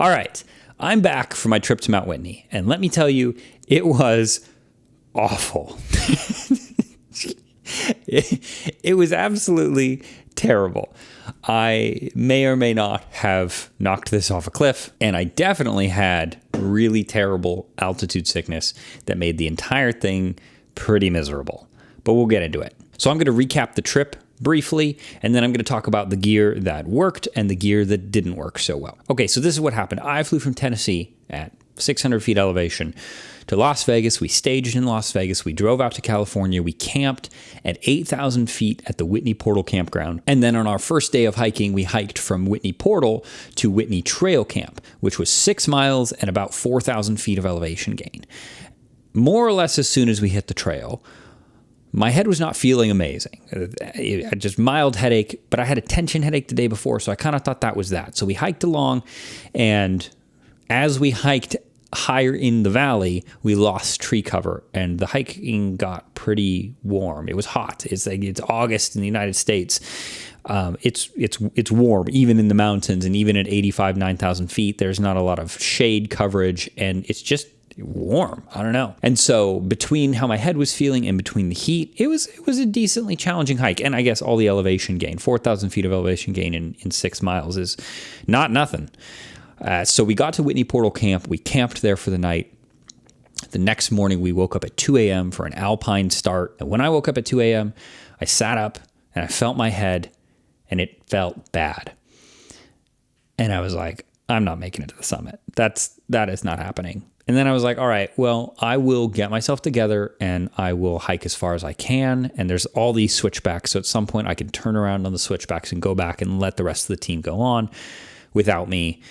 All right, I'm back from my trip to Mount Whitney, and let me tell you, it was awful. It was absolutely terrible. I may or may not have knocked this off a cliff, and I definitely had really terrible altitude sickness that made the entire thing pretty miserable. But we'll get into it. So I'm going to recap the trip briefly, and then I'm going to talk about the gear that worked and the gear that didn't work so well. Okay, so this is what happened. I flew from Tennessee at 600 feet elevation to Las Vegas. We staged in Las Vegas. We drove out to California. We camped at 8,000 feet at the Whitney Portal campground. And then on our first day of hiking, we hiked from Whitney Portal to Whitney Trail Camp, which was 6 miles and about 4,000 feet of elevation gain. More or less as soon as we hit the trail, my head was not feeling amazing. I had just mild headache, but I had a tension headache the day before, so I kind of thought that was that. So we hiked along, and as we hiked higher in the valley, we lost tree cover, and the hiking got pretty warm. It was hot. It's August in the United States. It's warm, even in the mountains, and even at 9,000 feet, there's not a lot of shade coverage, and it's just warm. I don't know. And so between how my head was feeling and between the heat, it was a decently challenging hike. And I guess all the elevation gain, 4,000 feet of elevation gain in 6 miles is not nothing. So we got to Whitney Portal Camp. We camped there for the night. The next morning, we woke up at 2 a.m. for an alpine start. And when I woke up at 2 a.m., I sat up and I felt my head, and it felt bad. And I was like, I'm not making it to the summit. That is not happening. And then I was like, all right, well, I will get myself together and I will hike as far as I can. And there's all these switchbacks. So at some point I can turn around on the switchbacks and go back and let the rest of the team go on without me.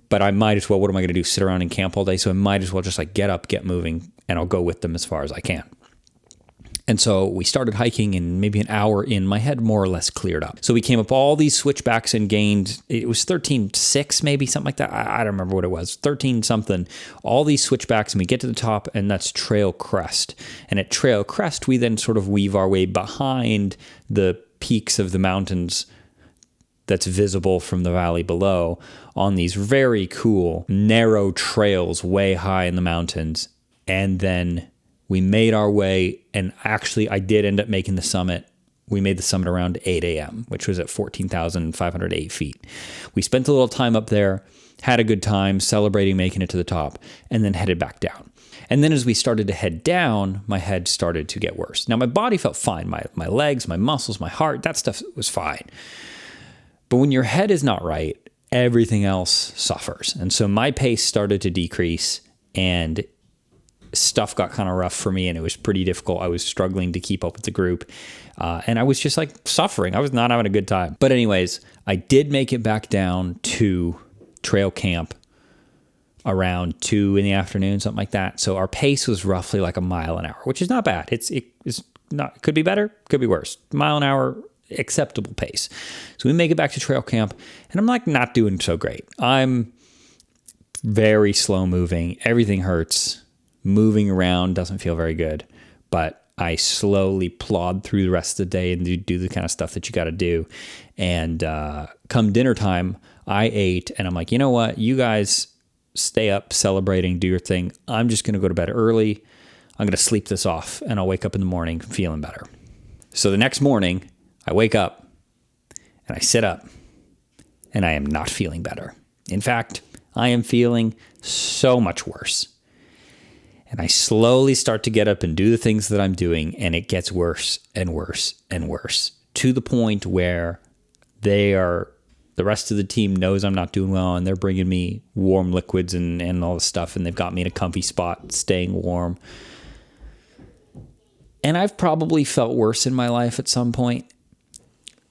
But I might as well, what am I going to do? Sit around and camp all day? So I might as well just like get up, get moving, and I'll go with them as far as I can. And so we started hiking, and maybe an hour in, my head more or less cleared up. So we came up all these switchbacks and gained, it was 13.6, maybe something like that. I don't remember what it was, 13 something, all these switchbacks, and we get to the top, and that's Trail Crest. And at Trail Crest, we then sort of weave our way behind the peaks of the mountains that's visible from the valley below on these very cool, narrow trails way high in the mountains. And then we made our way, and actually I did end up making the summit. We made the summit around 8 a.m., which was at 14,508 feet. We spent a little time up there, had a good time celebrating making it to the top, and then headed back down. And then as we started to head down, my head started to get worse. Now, my body felt fine. My legs, my muscles, my heart, that stuff was fine. But when your head is not right, everything else suffers. And so my pace started to decrease, and stuff got kind of rough for me, and it was pretty difficult. I was struggling to keep up with the group, and I was just like suffering. I was not having a good time. But anyways, I did make it back down to trail camp around 2 in the afternoon, something like that. So our pace was roughly like a mile an hour, which is not bad. It's not, could be better, could be worse. Mile an hour, acceptable pace. So we make it back to trail camp, and I'm like not doing so great. I'm very slow moving. Everything hurts. Moving around doesn't feel very good, but I slowly plod through the rest of the day and do the kind of stuff that you got to do. And come dinner time, I ate, and I'm like, you know what? You guys stay up celebrating, do your thing. I'm just going to go to bed early. I'm going to sleep this off, and I'll wake up in the morning feeling better. So the next morning, I wake up, and I sit up, and I am not feeling better. In fact, I am feeling so much worse. And I slowly start to get up and do the things that I'm doing, and it gets worse and worse and worse, to the point where the rest of the team knows I'm not doing well, and they're bringing me warm liquids and all this stuff, and they've got me in a comfy spot, staying warm. And I've probably felt worse in my life at some point,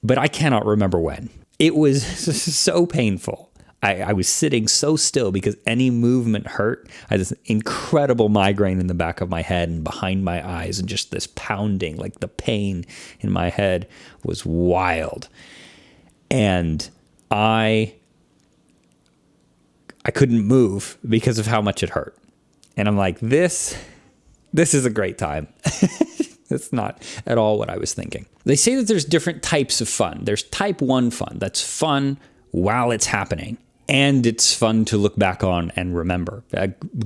but I cannot remember when. It was so painful. I was sitting so still because any movement hurt. I had this incredible migraine in the back of my head and behind my eyes, and just this pounding, like the pain in my head was wild. And I couldn't move because of how much it hurt. And I'm like, this is a great time. That's not at all what I was thinking. They say that there's different types of fun. There's type 1 fun. That's fun while it's happening. and it's fun to look back on and remember.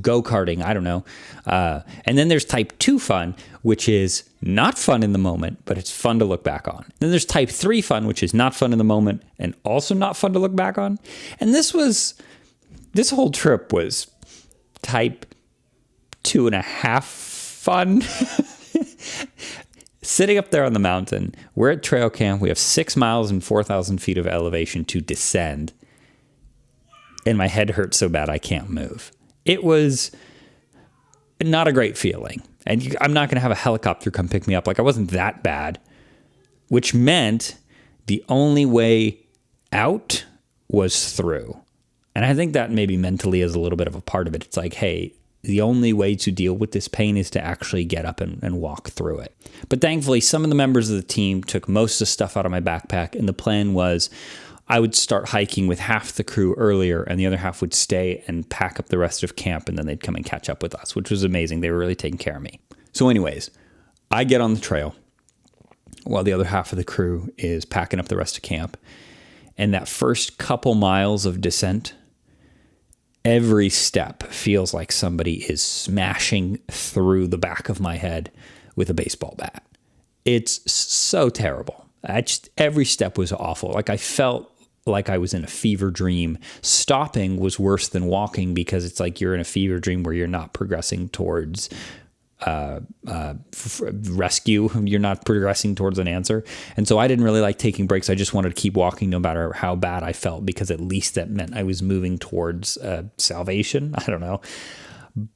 Go-karting, I don't know. And then there's type 2 fun, which is not fun in the moment, but it's fun to look back on. Then there's type 3 fun, which is not fun in the moment and also not fun to look back on. And this whole trip was type 2.5 fun. Sitting up there on the mountain, we're at trail camp. We have 6 miles and 4,000 feet of elevation to descend. And my head hurts so bad I can't move. It was not a great feeling. And I'm not going to have a helicopter come pick me up. Like, I wasn't that bad, which meant the only way out was through. And I think that maybe mentally is a little bit of a part of it. It's like, hey, the only way to deal with this pain is to actually get up and walk through it. But thankfully, some of the members of the team took most of the stuff out of my backpack, and the plan was I would start hiking with half the crew earlier, and the other half would stay and pack up the rest of camp, and then they'd come and catch up with us, which was amazing. They were really taking care of me. So anyways, I get on the trail while the other half of the crew is packing up the rest of camp. And that first couple miles of descent, every step feels like somebody is smashing through the back of my head with a baseball bat. It's so terrible. Every step was awful. Like, I felt like I was in a fever dream. Stopping was worse than walking because it's like you're in a fever dream where you're not progressing towards rescue. You're not progressing towards an answer. And so I didn't really like taking breaks. I just wanted to keep walking no matter how bad I felt, because at least that meant I was moving towards salvation. I don't know.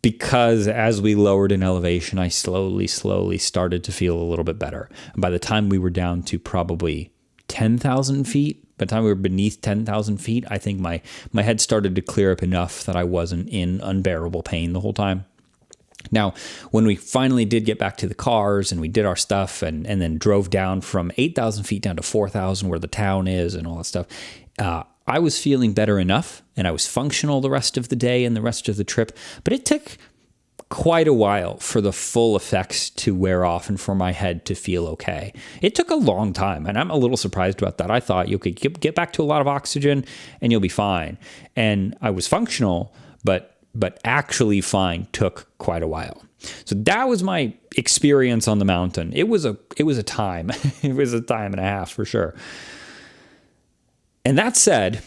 Because as we lowered in elevation, I slowly started to feel a little bit better. And by the time we were down to probably 10,000 feet, by the time we were beneath 10,000 feet, I think my head started to clear up enough that I wasn't in unbearable pain the whole time. Now, when we finally did get back to the cars and we did our stuff and then drove down from 8,000 feet down to 4,000 where the town is and all that stuff, I was feeling better enough and I was functional the rest of the day and the rest of the trip. But it took quite a while for the full effects to wear off and for my head to feel okay. It took a long time, and I'm a little surprised about that. I thought you could get back to a lot of oxygen and you'll be fine. And I was functional, but actually fine took quite a while. So that was my experience on the mountain. It was a time. It was a time and a half for sure. And that said,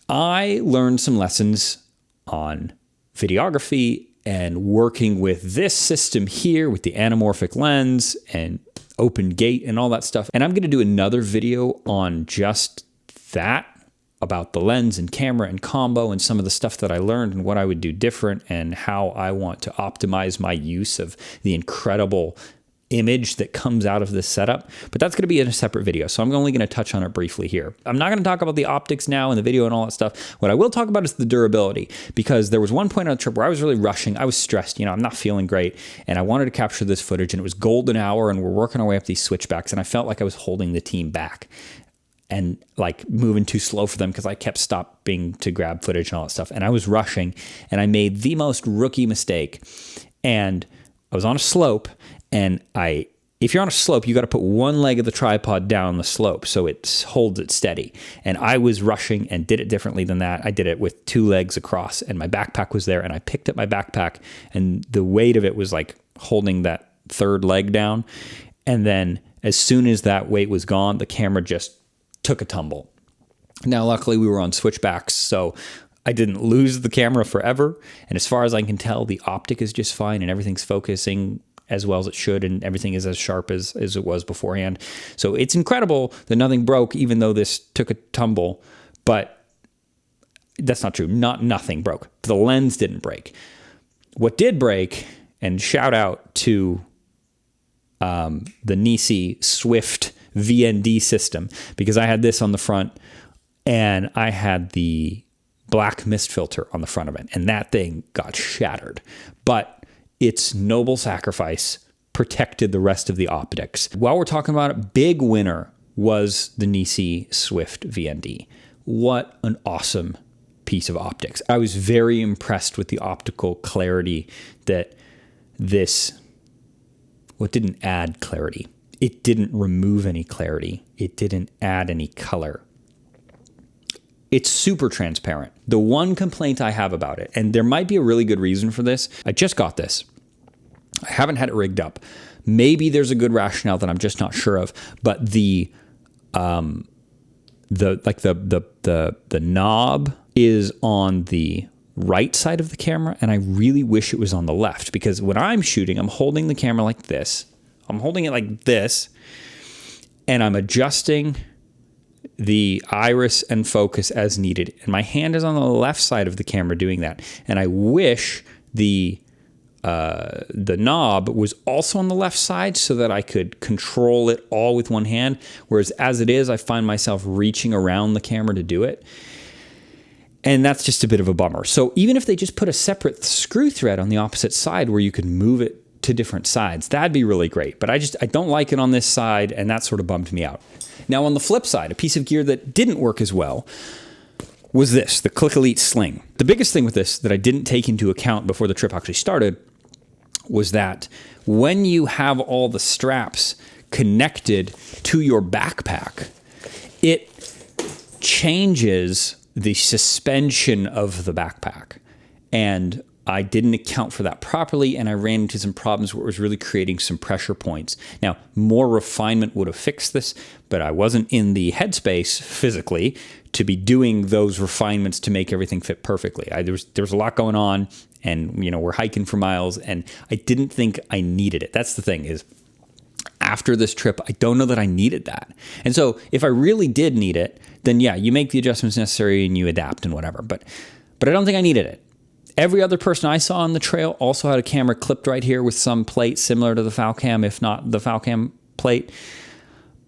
I learned some lessons on videography and working with this system here with the anamorphic lens and open gate and all that stuff. And I'm going to do another video on just that, about the lens and camera and combo and some of the stuff that I learned and what I would do different and how I want to optimize my use of the incredible image that comes out of this setup. But that's going to be in a separate video, so I'm only going to touch on it briefly here. I'm not going to talk about the optics now in the video and all that stuff. What I will talk about is the durability, because there was one point on the trip where I was really rushing. I was stressed. I'm not feeling great, and I wanted to capture this footage, and it was golden hour, and we're working our way up these switchbacks, and I felt like I was holding the team back and like moving too slow for them because I kept stopping to grab footage and all that stuff. And I was rushing, and I made the most rookie mistake. And I was on a slope, and if you're on a slope, you got to put one leg of the tripod down the slope so it holds it steady. And I was rushing and did it differently than that. I did it with two legs across, and my backpack was there, and I picked up my backpack, and the weight of it was like holding that third leg down. And then as soon as that weight was gone, the camera just took a tumble. Now, luckily, we were on switchbacks, so I didn't lose the camera forever. And as far as I can tell, the optic is just fine, and everything's focusing as well as it should, and everything is as sharp as it was beforehand. So it's incredible that nothing broke, even though this took a tumble. But that's not true. Nothing broke. The lens didn't break. What did break, and shout out to the Nisi Swift VND system, because I had this on the front and I had the black mist filter on the front of it, and that thing got shattered. But its noble sacrifice protected the rest of the optics. While we're talking about it, big winner was the Nisi Swift VND. What an awesome piece of optics. I was very impressed with the optical clarity that what didn't add clarity. It didn't remove any clarity. It didn't add any color. It's super transparent. The one complaint I have about it, and there might be a really good reason for this, I just got this. I haven't had it rigged up. Maybe there's a good rationale that I'm just not sure of, but the knob is on the right side of the camera, and I really wish it was on the left, because when I'm shooting, I'm holding the camera like this. I'm holding it like this, and I'm adjusting the iris and focus as needed. And my hand is on the left side of the camera doing that. And I wish the knob was also on the left side so that I could control it all with one hand. Whereas as it is, I find myself reaching around the camera to do it. And that's just a bit of a bummer. So even if they just put a separate screw thread on the opposite side where you could move it to different sides, that'd be really great. But I don't like it on this side, and that sort of bummed me out. Now on the flip side, a piece of gear that didn't work as well was this, the Click Elite Sling. The biggest thing with this that I didn't take into account before the trip actually started was that when you have all the straps connected to your backpack, it changes the suspension of the backpack. And I didn't account for that properly, and I ran into some problems where it was really creating some pressure points. Now, more refinement would have fixed this, but I wasn't in the headspace physically to be doing those refinements to make everything fit perfectly. There was a lot going on, and we're hiking for miles, and I didn't think I needed it. That's the thing is, after this trip, I don't know that I needed that. And so if I really did need it, then yeah, you make the adjustments necessary and you adapt and whatever. But I don't think I needed it. Every other person I saw on the trail also had a camera clipped right here with some plate similar to the Falcam, if not the Falcam plate.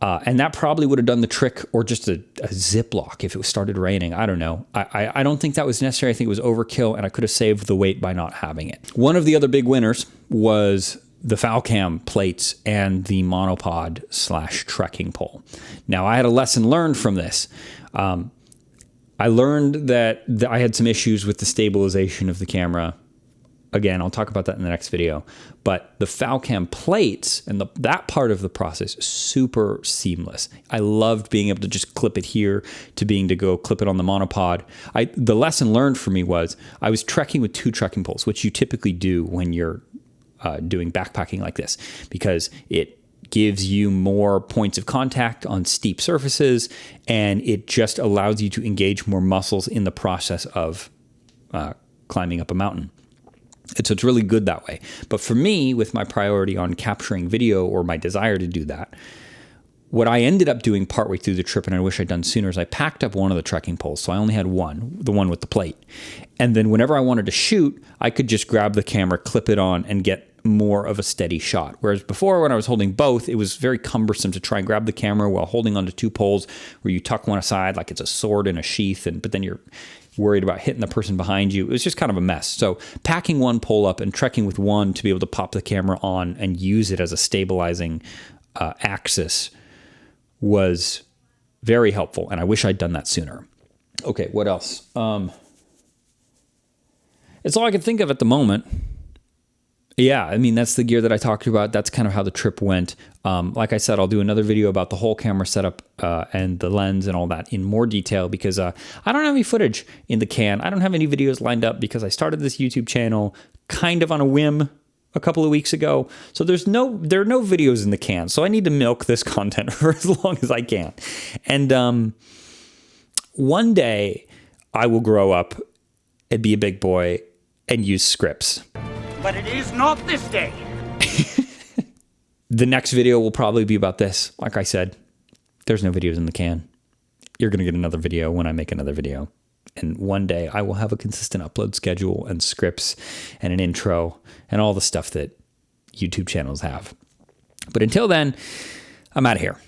And that probably would have done the trick, or just a Ziploc if it started raining. I don't know. I don't think that was necessary. I think it was overkill, and I could have saved the weight by not having it. One of the other big winners was the Falcam plates and the monopod / trekking pole. Now, I had a lesson learned from this. I learned that I had some issues with the stabilization of the camera. Again, I'll talk about that in the next video. But the Falcam plates and that part of the process is super seamless. I loved being able to just clip it here to being to go clip it on the monopod. The lesson learned for me was I was trekking with 2 trekking poles, which you typically do when you're doing backpacking like this, because it gives you more points of contact on steep surfaces, and it just allows you to engage more muscles in the process of climbing up a mountain. And so it's really good that way. But for me, with my priority on capturing video, or my desire to do that, what I ended up doing partway through the trip, and I wish I'd done sooner, is I packed up one of the trekking poles. So I only had one, the one with the plate. And then whenever I wanted to shoot, I could just grab the camera, clip it on, and get more of a steady shot. Whereas before, when I was holding both, it was very cumbersome to try and grab the camera while holding onto 2 poles, where you tuck one aside like it's a sword in a sheath, but then you're worried about hitting the person behind you. It was just kind of a mess. So packing one pole up and trekking with one to be able to pop the camera on and use it as a stabilizing axis was very helpful, and I wish I'd done that sooner. Okay, what else? It's all I can think of at the moment. Yeah, I mean, that's the gear that I talked about. That's kind of how the trip went. Like I said, I'll do another video about the whole camera setup and the lens and all that in more detail, because I don't have any footage in the can. I don't have any videos lined up because I started this YouTube channel kind of on a whim a couple of weeks ago. So there are no videos in the can. So I need to milk this content for as long as I can. And one day I will grow up and be a big boy and use scripts. But it is not this day. The next video will probably be about this. Like I said, there's no videos in the can. You're going to get another video when I make another video. And one day I will have a consistent upload schedule and scripts and an intro and all the stuff that YouTube channels have. But until then, I'm out of here.